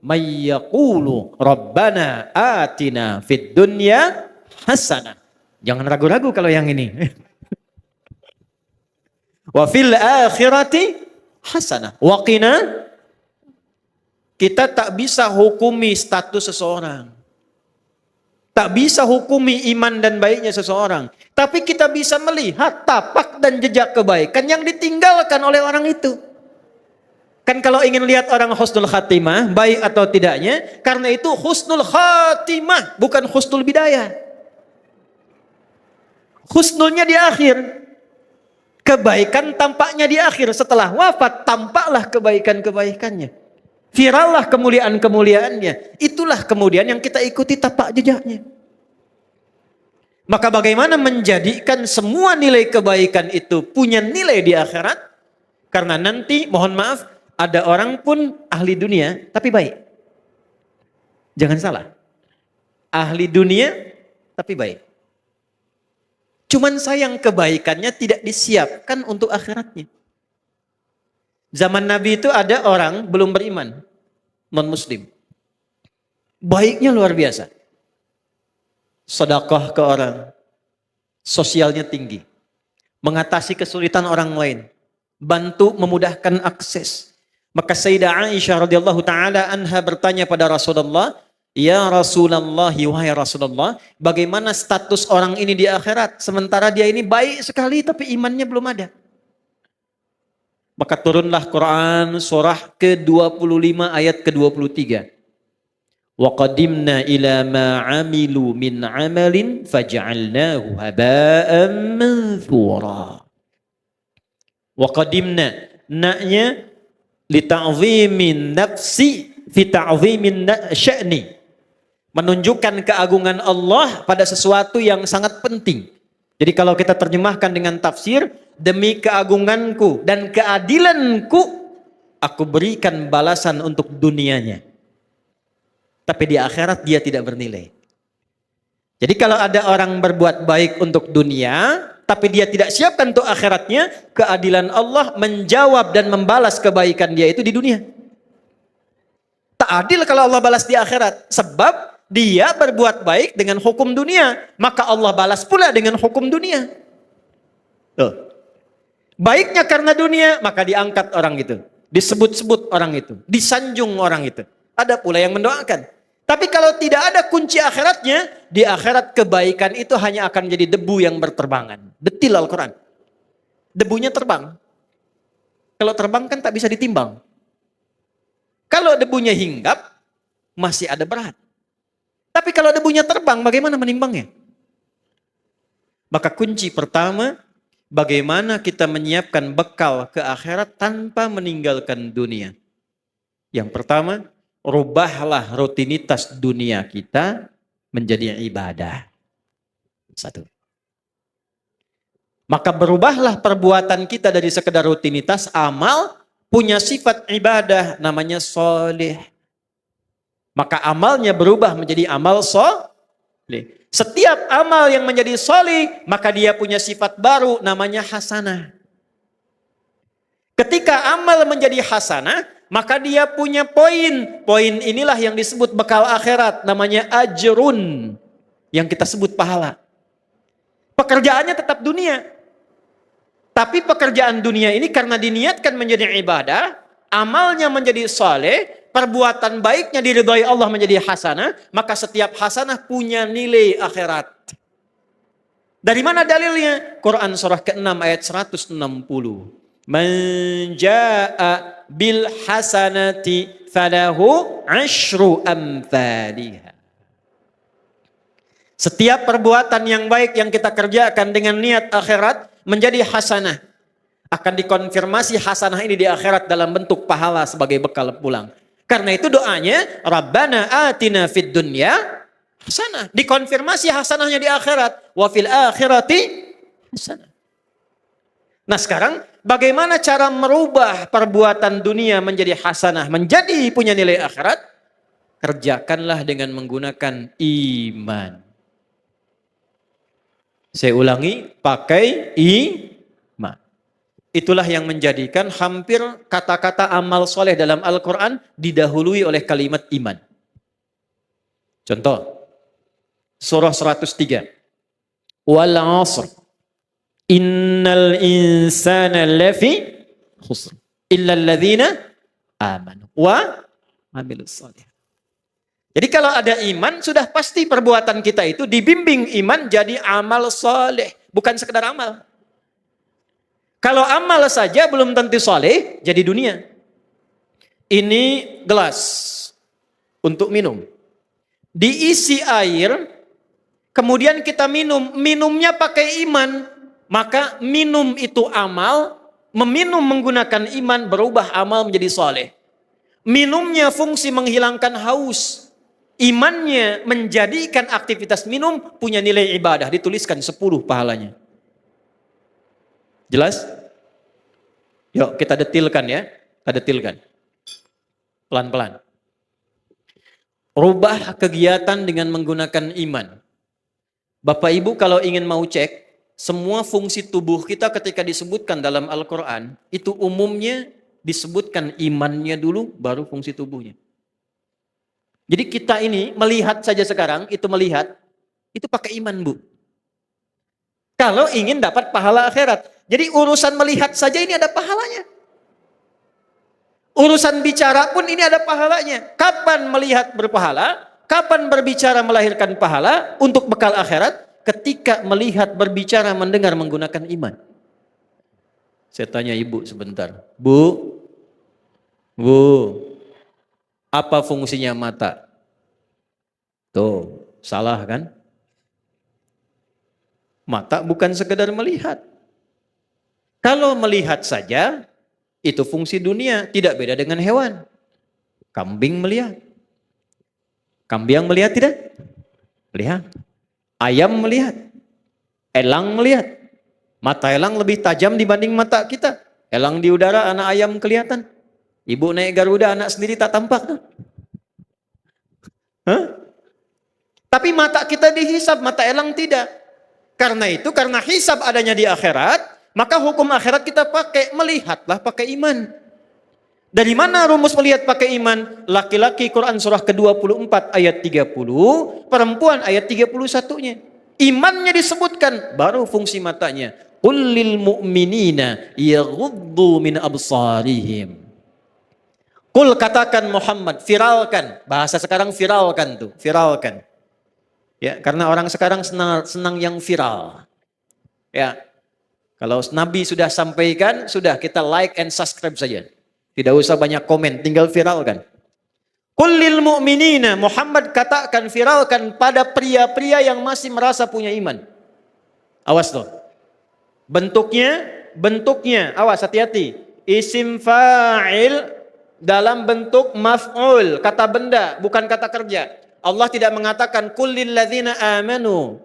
may yaqulu rabbana atina fid dunya hasanah. Jangan ragu-ragu kalau yang ini. Wa fil akhirati hasanah. Wa qina. Kita tak bisa hukumi status seseorang. Tak bisa hukumi iman dan baiknya seseorang. Tapi kita bisa melihat tapak dan jejak kebaikan yang ditinggalkan oleh orang itu. Kan kalau ingin lihat orang husnul khatimah, baik atau tidaknya, karena itu husnul khatimah, bukan husnul bidayah. Husnulnya di akhir. Kebaikan tampaknya di akhir. Setelah wafat, tampaklah kebaikan-kebaikannya. Virallah kemuliaan-kemuliaannya. Itulah kemudian yang kita ikuti tapak jejaknya. Maka bagaimana menjadikan semua nilai kebaikan itu punya nilai di akhirat? Karena nanti, mohon maaf, ada orang pun ahli dunia, tapi baik. Jangan salah. Ahli dunia, tapi baik. Cuman sayang kebaikannya tidak disiapkan untuk akhiratnya. Zaman Nabi itu ada orang belum beriman, non-muslim. Baiknya luar biasa. Sedekah ke orang. Sosialnya tinggi. Mengatasi kesulitan orang lain. Bantu memudahkan akses. Maka Sayyidah Aisyah radhiyallahu taala anha bertanya pada Rasulullah, "Ya Rasulullah, wahai Rasulullah, bagaimana status orang ini di akhirat sementara dia ini baik sekali tapi imannya belum ada?" Maka turunlah Quran surah ke-25 ayat ke-23. Wa qadimna ila ma 'amilu min 'amalin faj'alnahu haba'an manthura. Wa qadimna, naknya li ta'zimin nafsi fi ta'zimin sya'ni. Menunjukkan keagungan Allah pada sesuatu yang sangat penting. Jadi kalau kita terjemahkan dengan tafsir, demi keagunganku dan keadilanku, aku berikan balasan untuk dunianya. Tapi di akhirat dia tidak bernilai. Jadi kalau ada orang berbuat baik untuk dunia, tapi dia tidak siapkan untuk akhiratnya, keadilan Allah menjawab dan membalas kebaikan dia itu di dunia. Tak adil kalau Allah balas di akhirat. Sebab dia berbuat baik dengan hukum dunia. Maka Allah balas pula dengan hukum dunia. Tuh. Baiknya karena dunia, maka diangkat orang itu. Disebut-sebut orang itu. Disanjung orang itu. Ada pula yang mendoakan. Tapi kalau tidak ada kunci akhiratnya, di akhirat kebaikan itu hanya akan menjadi debu yang berterbangan. Detil Al-Quran. Debunya terbang. Kalau terbang kan tak bisa ditimbang. Kalau debunya hinggap, masih ada berat. Tapi kalau debunya terbang, bagaimana menimbangnya? Maka kunci pertama, bagaimana kita menyiapkan bekal ke akhirat tanpa meninggalkan dunia. Yang pertama, rubahlah rutinitas dunia kita menjadi ibadah. Satu. Maka berubahlah perbuatan kita dari sekedar rutinitas amal, punya sifat ibadah namanya soleh. Maka amalnya berubah menjadi amal soleh. Setiap amal yang menjadi soleh, maka dia punya sifat baru namanya hasanah. Ketika amal menjadi hasanah, maka dia punya poin. Poin inilah yang disebut bekal akhirat, namanya ajrun. Yang kita sebut pahala. Pekerjaannya tetap dunia. Tapi pekerjaan dunia ini karena diniatkan menjadi ibadah, amalnya menjadi saleh, perbuatan baiknya diridhai Allah menjadi hasanah, maka setiap hasanah punya nilai akhirat. Dari mana dalilnya? Quran surah ke-6 ayat 160. Man jaa'a bil hasanati falahu 'asyru amthaliha. Setiap perbuatan yang baik yang kita kerjakan dengan niat akhirat menjadi hasanah. Akan dikonfirmasi hasanah ini di akhirat dalam bentuk pahala sebagai bekal pulang. Karena itu doanya, Rabbana atina fid dunya hasanah. Dikonfirmasi hasanahnya di akhirat. Wa fil akhirati hasanah. Nah sekarang, bagaimana cara merubah perbuatan dunia menjadi hasanah, menjadi punya nilai akhirat? Kerjakanlah dengan menggunakan iman. Saya ulangi, pakai iman. Itulah yang menjadikan hampir kata-kata amal soleh dalam Al-Quran didahului oleh kalimat iman. Contoh, surah 103. Wal 'asr. Innal insana lafi khusr. Illa alladhina amanu wa amilus soleh. Jadi kalau ada iman, sudah pasti perbuatan kita itu dibimbing iman jadi amal soleh. Bukan sekedar amal. Kalau amal saja belum tentu soleh, jadi dunia. Ini gelas untuk minum. Diisi air, kemudian kita minum. Minumnya pakai iman. Maka minum itu amal, meminum menggunakan iman berubah amal menjadi soleh. Minumnya fungsi menghilangkan haus. Imannya menjadikan aktivitas minum punya nilai ibadah. Dituliskan 10 pahalanya. Jelas? Yuk kita detilkan ya. Kita detilkan. Pelan-pelan. Rubah kegiatan dengan menggunakan iman. Bapak Ibu kalau ingin mau cek, semua fungsi tubuh kita ketika disebutkan dalam Al-Quran, itu umumnya disebutkan imannya dulu, baru fungsi tubuhnya. Jadi kita ini melihat saja sekarang, itu pakai iman Bu. Kalau ingin dapat pahala akhirat. Jadi urusan melihat saja ini ada pahalanya. Urusan bicara pun ini ada pahalanya. Kapan melihat berpahala? Kapan berbicara melahirkan pahala untuk bekal akhirat? Ketika melihat, berbicara, mendengar menggunakan iman. Saya tanya ibu sebentar. Bu, apa fungsinya mata? Tuh, salah kan? Mata bukan sekedar melihat. Kalau melihat saja, itu fungsi dunia, tidak beda dengan hewan. Kambing melihat. Kambing melihat tidak? Melihat. Ayam melihat. Elang melihat. Mata elang lebih tajam dibanding mata kita. Elang di udara, anak ayam kelihatan. Ibu naik Garuda, anak sendiri tak tampak. Hah? Tapi mata kita dihisab, mata elang tidak. Karena itu, karena hisab adanya di akhirat, maka hukum akhirat kita pakai, melihatlah pakai iman. Dari mana rumus melihat pakai iman? Laki-laki Quran surah ke-24 ayat 30, perempuan ayat 31-nya. Imannya disebutkan, baru fungsi matanya. Qul lil mu'minina yaghuddu min absarihim. Qul katakan Muhammad, viralkan. Bahasa sekarang viralkan tuh, viralkan. Ya, karena orang sekarang senang yang viral. Ya. Kalau Nabi sudah sampaikan, sudah kita like and subscribe saja. Tidak usah banyak komen, tinggal viralkan. Qul lil mu'minina, Muhammad katakan, viralkan pada pria-pria yang masih merasa punya iman. Awas loh. Bentuknya, awas hati-hati. Isim fa'il dalam bentuk maf'ul, kata benda, bukan kata kerja. Allah tidak mengatakan qul lil ladzina amanu.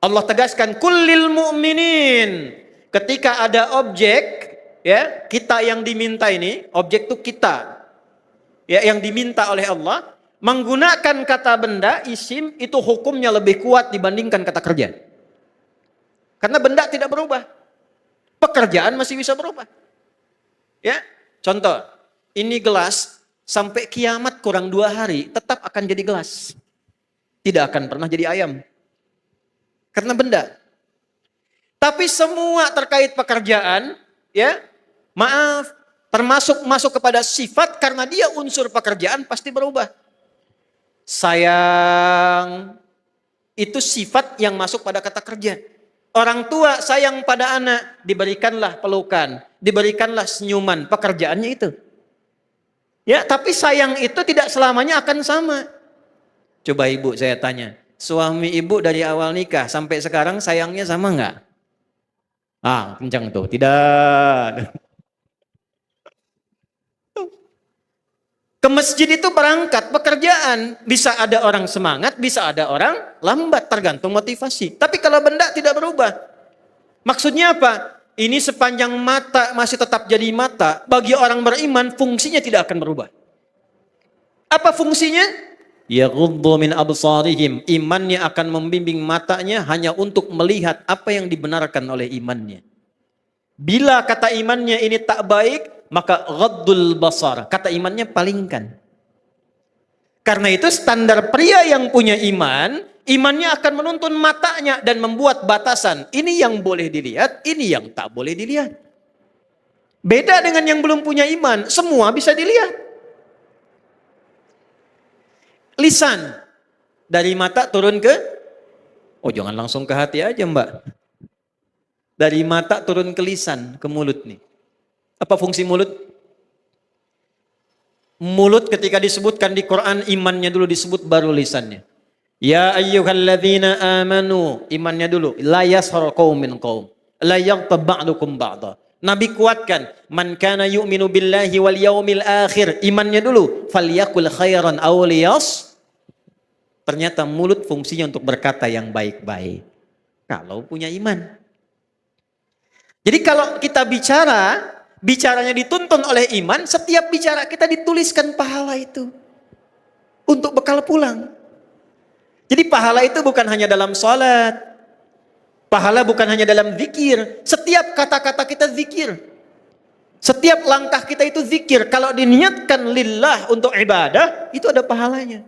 Allah tegaskan kullil mu'minin. Ketika ada objek, ya, kita yang diminta ini, objek itu kita. Ya, yang diminta oleh Allah, menggunakan kata benda, isim, itu hukumnya lebih kuat dibandingkan kata kerja. Karena benda tidak berubah. Pekerjaan masih bisa berubah. Ya, contoh, ini gelas sampai kiamat kurang 2 hari tetap akan jadi gelas. Tidak akan pernah jadi ayam. Karena benda. Tapi semua terkait pekerjaan, ya, maaf, termasuk masuk kepada sifat karena dia unsur pekerjaan pasti berubah. Sayang, itu sifat yang masuk pada kata kerja. Orang tua sayang pada anak, diberikanlah pelukan, diberikanlah senyuman, pekerjaannya itu. Ya, tapi sayang itu tidak selamanya akan sama. Coba ibu saya tanya. Suami ibu dari awal nikah sampai sekarang sayangnya sama enggak? Ah, kencang tuh. Tidak. Ke masjid itu berangkat pekerjaan. Bisa ada orang semangat, bisa ada orang lambat, tergantung motivasi. Tapi kalau benda tidak berubah. Maksudnya apa? Ini sepanjang mata masih tetap jadi mata. Bagi orang beriman fungsinya tidak akan berubah. Apa fungsinya? Yaghuddu min absarihim, imannya akan membimbing matanya hanya untuk melihat apa yang dibenarkan oleh imannya. Bila kata imannya ini tak baik, maka ghaddul basar. Kata imannya palingkan. Karena itu standar pria yang punya iman, imannya akan menuntun matanya dan membuat batasan. Ini yang boleh dilihat, ini yang tak boleh dilihat. Beda dengan yang belum punya iman, semua bisa dilihat. Lisan, dari mata turun ke, oh jangan langsung ke hati aja mbak. Dari mata turun ke lisan, ke mulut nih. Apa fungsi mulut? Mulut ketika disebutkan di Quran, imannya dulu disebut baru lisannya. Ya ayyuhalladzina amanu, imannya dulu. La yashar qaumin qaum. La yaghtab ba'dukum ba'da. Nabi kuatkan, man kana yu'minu billahi wal yaumil akhir, imannya dulu. Falyakul khairan aw liyas. Ternyata mulut fungsinya untuk berkata yang baik-baik. Kalau punya iman. Jadi kalau kita bicaranya dituntun oleh iman, setiap bicara kita dituliskan pahala itu. Untuk bekal pulang. Jadi pahala itu bukan hanya dalam salat. Pahala bukan hanya dalam zikir. Setiap kata-kata kita zikir. Setiap langkah kita itu zikir. Kalau diniatkan lillah untuk ibadah, itu ada pahalanya.